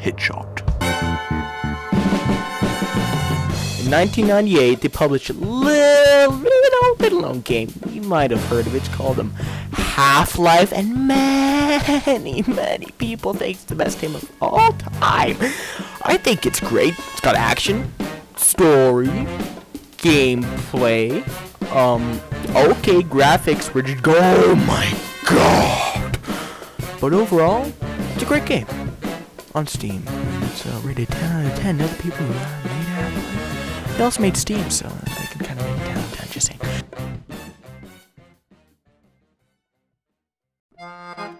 Headshot. In 1998, they published a little known game. You might have heard of it. It's called Half-Life, and many people think it's the best game of all time. I think it's great. It's got action, story, gameplay, okay graphics, which go, oh my god. But overall, it's a great game. On Steam. It's rated 10 out of 10. Other people who made Half-Life. They also made Steam, so they can kind of rate it 10 out of 10, just saying. Now,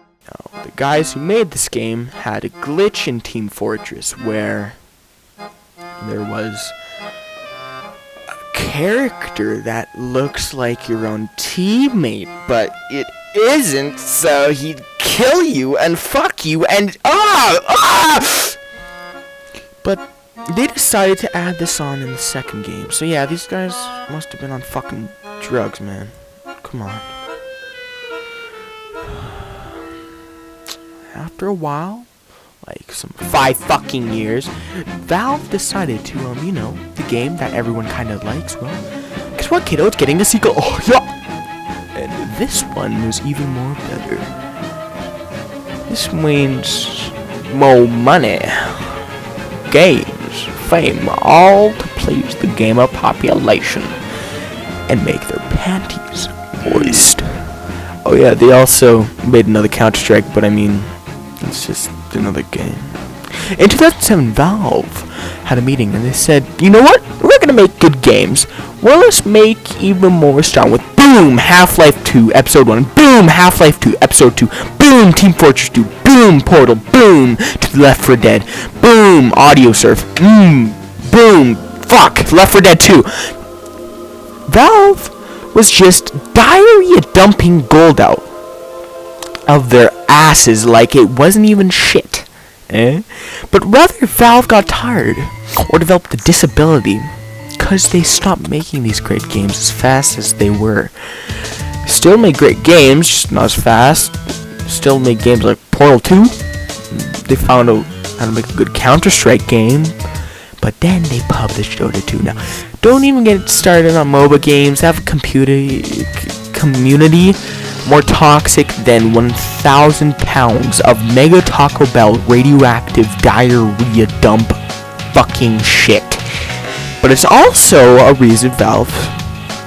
the guys who made this game had a glitch in Team Fortress where there was a character that looks like your own teammate, but it isn't, so he'd kill you and fuck you and But they decided to add this on in the second game. So yeah, these guys must have been on fucking drugs, man. Come on. After a while, like some 5 fucking years, Valve decided to the game that everyone kind of likes, well, guess what, kiddo? It's getting a sequel. Oh yeah. And this one was even more better. This means more money, games, fame, all to please the gamer population and make their panties moist. Oh yeah, they also made another Counter-Strike, but I mean, it's just another game. In 2007, Valve had a meeting and they said, you know what? We're gonna make good games. Well, let's make even more strong with boom, Half-Life 2 Episode 1, boom, Half-Life 2 Episode 2, boom, Team Fortress 2, boom, Portal, boom, To the Left 4 Dead, boom, Audio Surf, boom, fuck, Left 4 Dead 2. Valve was just diarrhea dumping gold out of their asses like it wasn't even shit. But rather, Valve got tired or developed a disability because they stopped making these great games as fast as they were. Still make great games, just not as fast. Still make games like Portal 2. They found out how to make a good Counter-Strike game. But then they published Dota 2. Now, don't even get started on MOBA games. They have a community more toxic than 1,000 pounds of Mega Taco Bell radioactive diarrhea dump fucking shit. But it's also a reason Valve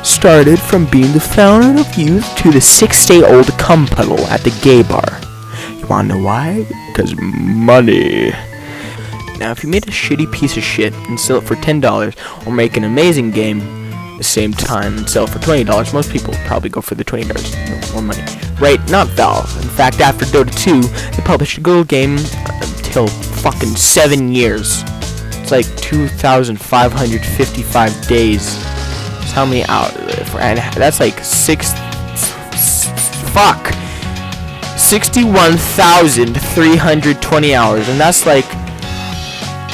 started from being the fountain of youth to the 6-day-old cum puddle at the gay bar. You wanna know why? Because money. Now, if you made a shitty piece of shit and sell it for $10, or make an amazing game at the same time and sell it for $20, most people would probably go for the $20, more money. Right? Not Valve. In fact, after Dota 2, they published a good game until fucking 7 years. It's like 2,555 days. That's how many hours? And that's like 61,320 hours, and that's like,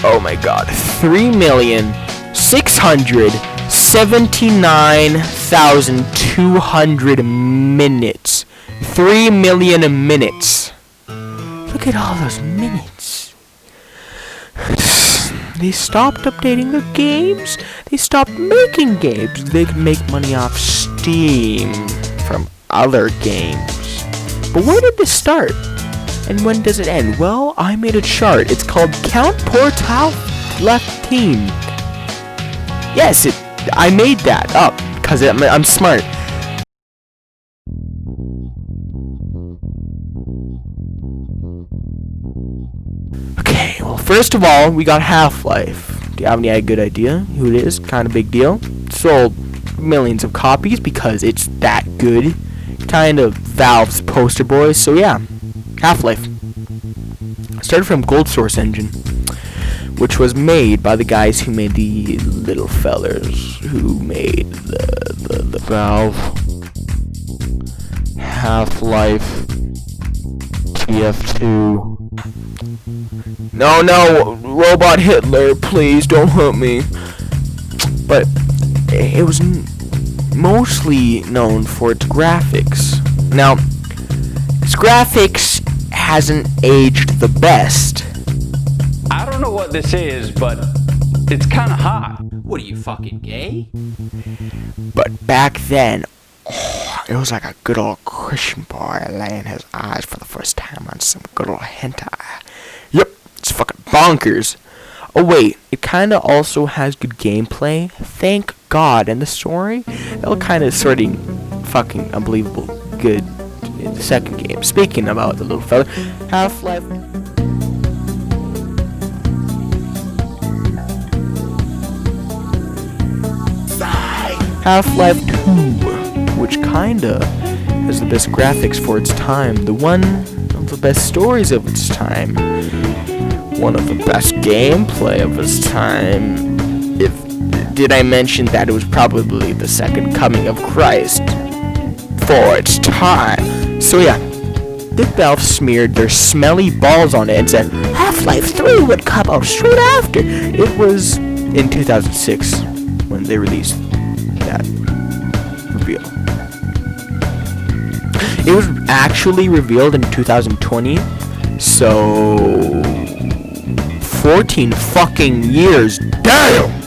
oh my god, 3,679,200 minutes. 3 million minutes. Look at all those minutes. They stopped updating their games. They stopped making games. They could make money off Steam from other games. But where did this start? And when does it end? Well, I made a chart. It's called Count Portal Left Team. Yes, I made that up because I'm smart. Okay, well, first of all, we got Half-Life. Do you have any good idea who it is? Kind of big deal. Sold millions of copies because it's that good. Kind of Valve's poster boy. So yeah, Half-Life. Started from Gold Source Engine, which was made by the guys who made the little fellers who made the Valve Half-Life TF2. No, Robot Hitler, please don't hurt me. But it was mostly known for its graphics. Now, its graphics hasn't aged the best. what this is, but it's kind of hot. What are you, fucking gay? But back then, it was like a good old Christian boy laying his eyes for the first time on some good old hentai. Yep, it's fucking bonkers. Oh wait, it kinda also has good gameplay, thank God, and the story, it'll kinda sorting fucking unbelievable good in the second game. Speaking about the little fella, Half-Life. Half-Life 2, which kinda has the best graphics for its time, the one of the best stories of its time, one of the best gameplay of its time. Did I mention that it was probably the second coming of Christ for its time? So yeah, Big Valve smeared their smelly balls on it and said Half-Life 3 would come out straight after. It was in 2006 when they released that reveal. It was actually revealed in 2020, so 14 fucking years. Damn!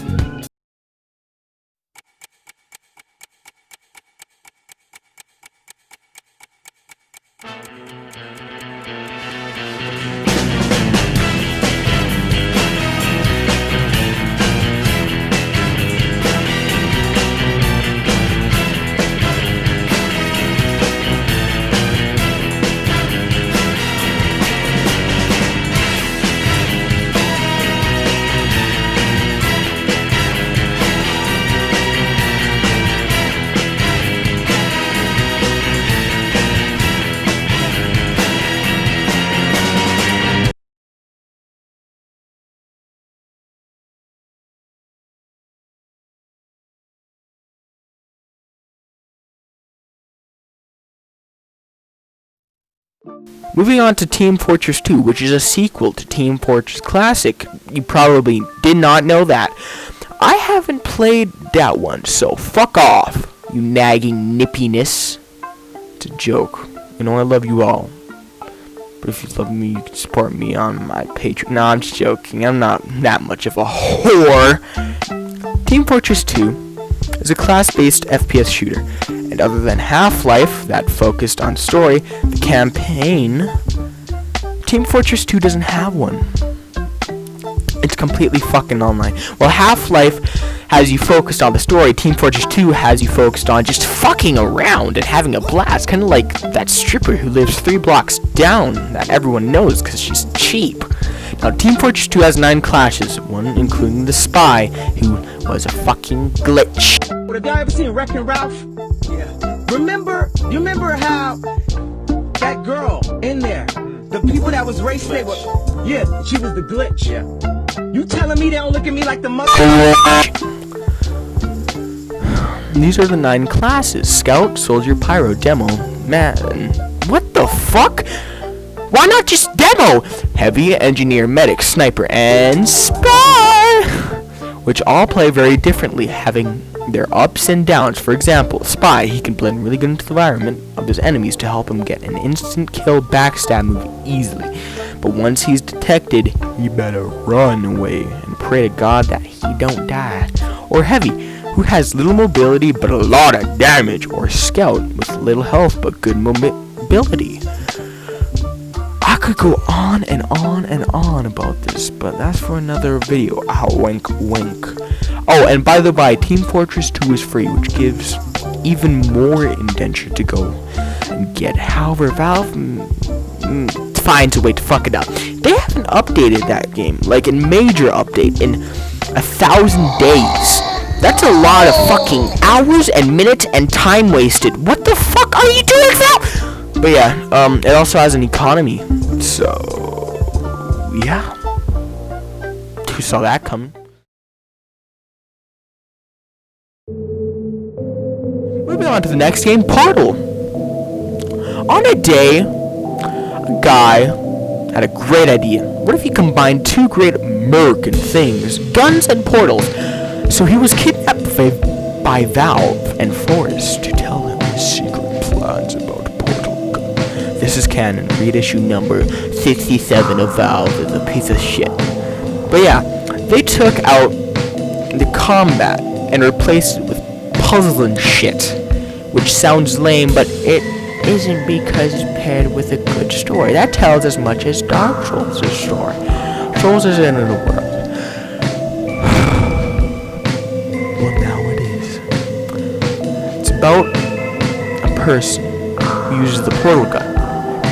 Moving on to Team Fortress 2, which is a sequel to Team Fortress Classic. You probably did not know that. I haven't played that one, so fuck off, you nagging nippiness. It's a joke. You know I love you all. But if you love me, you can support me on my Patreon. No, I'm just joking. I'm not that much of a whore. Team Fortress 2 is a class-based FPS shooter, and other than Half-Life that focused on story, the campaign, Team Fortress 2 doesn't have one. It's completely fucking online. While Half-Life has you focused on the story, Team Fortress 2 has you focused on just fucking around and having a blast, kind of like that stripper who lives 3 blocks down that everyone knows because she's cheap. Now, Team Fortress 2 has 9 classes, one including the Spy, who was a fucking glitch. But have y'all ever seen Wreck-It Ralph? Yeah. You remember how that girl in there, the people that was racist, they were, yeah, she was the glitch. Yeah. You telling me they don't look at me like the mother? These are the 9 classes: Scout, Soldier, Pyro, Demo, Man. What the fuck? Why not just Demo? Heavy, Engineer, Medic, Sniper, and Spy! Which all play very differently, having their ups and downs. For example, Spy, he can blend really good into the environment of his enemies to help him get an instant kill backstab move easily. But once he's detected, he better run away and pray to God that he don't die. Or Heavy, who has little mobility but a lot of damage. Or Scout, with little health but good mobility. I could go on and on and on about this, but that's for another video. Wink wink. Oh, and by the way, Team Fortress 2 is free, which gives even more indenture to go and get. However, Valve finds a way to fuck it up. They haven't updated that game, like a major update, in 1,000 days. That's a lot of fucking hours and minutes and time wasted. What the fuck are you doing, Valve? But yeah, it also has an economy. So, yeah. Who saw that coming? Moving on to the next game, Portal. On a day, a guy had a great idea. What if you combined 2 great American things, guns and portals? So he was kidnapped by Valve and forced to tell him his secret plans about Portal Gun. This is canon. Read issue number 67 of Valve is a piece of shit. But yeah, they took out the combat and replaced it with puzzles and shit, which sounds lame, but it isn't because it's paired with a good story. That tells as much as Dark Souls' story. Souls is the end of the world. Well, now it is. It's about a person who uses the portal gun,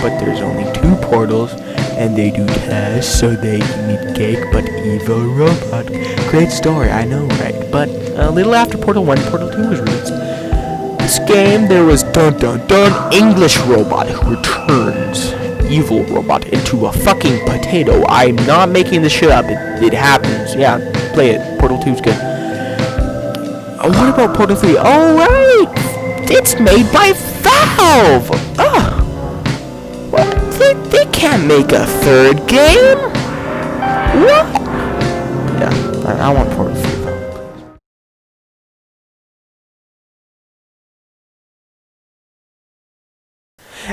but there's only 2 portals, and they do tests so they can eat cake, but evil robot. Great story, I know, right? But a little after Portal 1, Portal 2 was released. This game, there was dun dun dun English robot who returns evil robot into a fucking potato. I'm not making this shit up. It happens. Yeah, play it. Portal 2's good. What about Portal 3? Oh, right! It's made by Valve! What? They can't make a 3rd game? What? Yeah, I want Portal 3.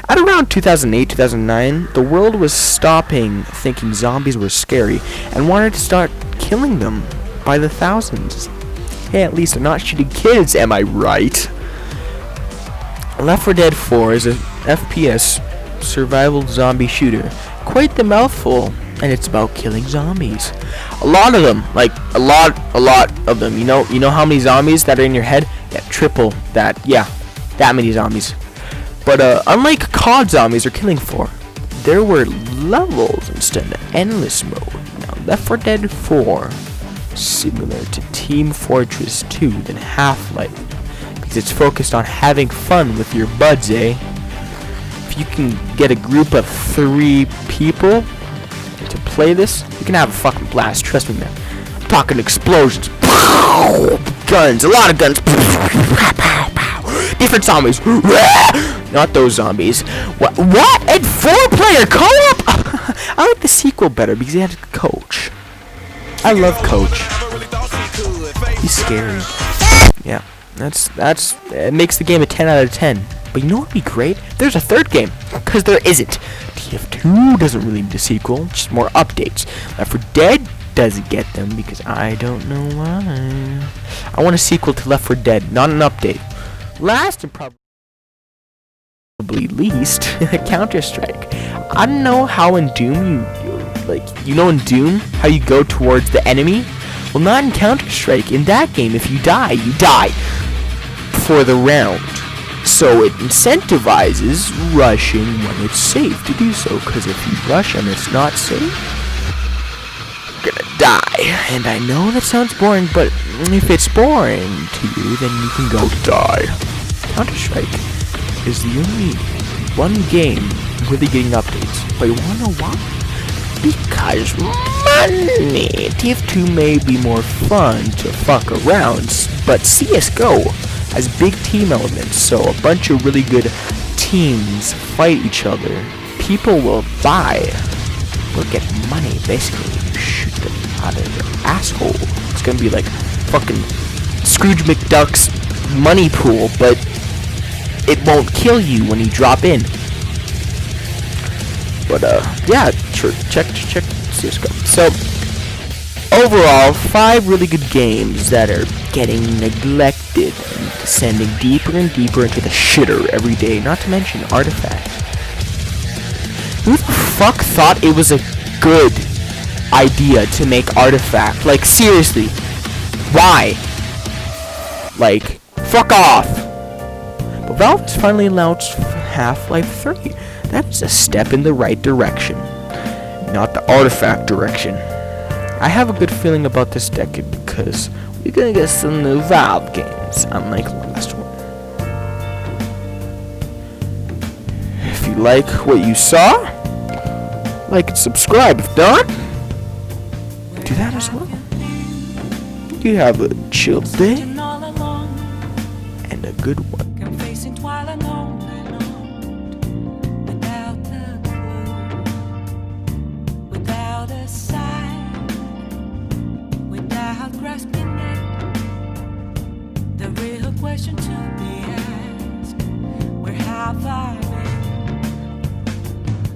At around 2008, 2009, the world was stopping thinking zombies were scary and wanted to start killing them by the thousands. Hey, at least they're not shooting kids, am I right? Left 4 Dead 4 is a FPS survival zombie shooter. Quite the mouthful, and it's about killing zombies. A lot of them, like a lot of them. You know how many zombies that are in your head? Yeah, triple that. Yeah, that many zombies. But unlike COD zombies or Killing Floor, there were levels instead of endless mode. Now, Left 4 Dead 4, similar to Team Fortress 2 than Half-Life, because it's focused on having fun with your buds, eh? If you can get a group of 3 people to play this, you can have a fucking blast, trust me, man. I'm talking explosions, guns, a lot of guns, different zombies. Not those zombies. What? And 4-player co-op? I like the sequel better because he had a coach. I love Coach. He's scary. Yeah, that's it makes the game a 10 out of 10. But you know what would be great? There's a 3rd game, because there isn't. TF2 doesn't really need a sequel, just more updates. Left 4 Dead doesn't get them because I don't know why. I want a sequel to Left 4 Dead, not an update. Last and probably least, Counter-Strike. I don't know how in Doom you know in Doom how you go towards the enemy? Well, not in Counter-Strike. In that game, if you die for the round. So it incentivizes rushing when it's safe to do so, because if you rush and it's not safe, you're gonna die. And I know that sounds boring, but if it's boring to you, then you can go die. Counter-Strike is the only one game really getting updates. But you wanna know why? Because money! TF2 may be more fun to fuck around, but CSGO has big team elements, so a bunch of really good teams fight each other. People will buy, will get money, basically. You shoot them out of their asshole. It's gonna be like fucking Scrooge McDuck's money pool, but it won't kill you when you drop in. But yeah, check CSGO. So overall, 5 really good games that are getting neglected and descending deeper and deeper into the shitter every day, not to mention Artifact. Who the fuck thought it was a good idea to make Artifact? Like, seriously, why? Like, fuck off. But Valve has finally announced Half-Life 3. That is a step in the right direction, not the Artifact direction. I have a good feeling about this decade because we're gonna get some new Valve games, unlike the last one. If you like what you saw, like and subscribe. If not, do that as well. You have a chill day and a good one. Grasping it, the real question to be asked, where have I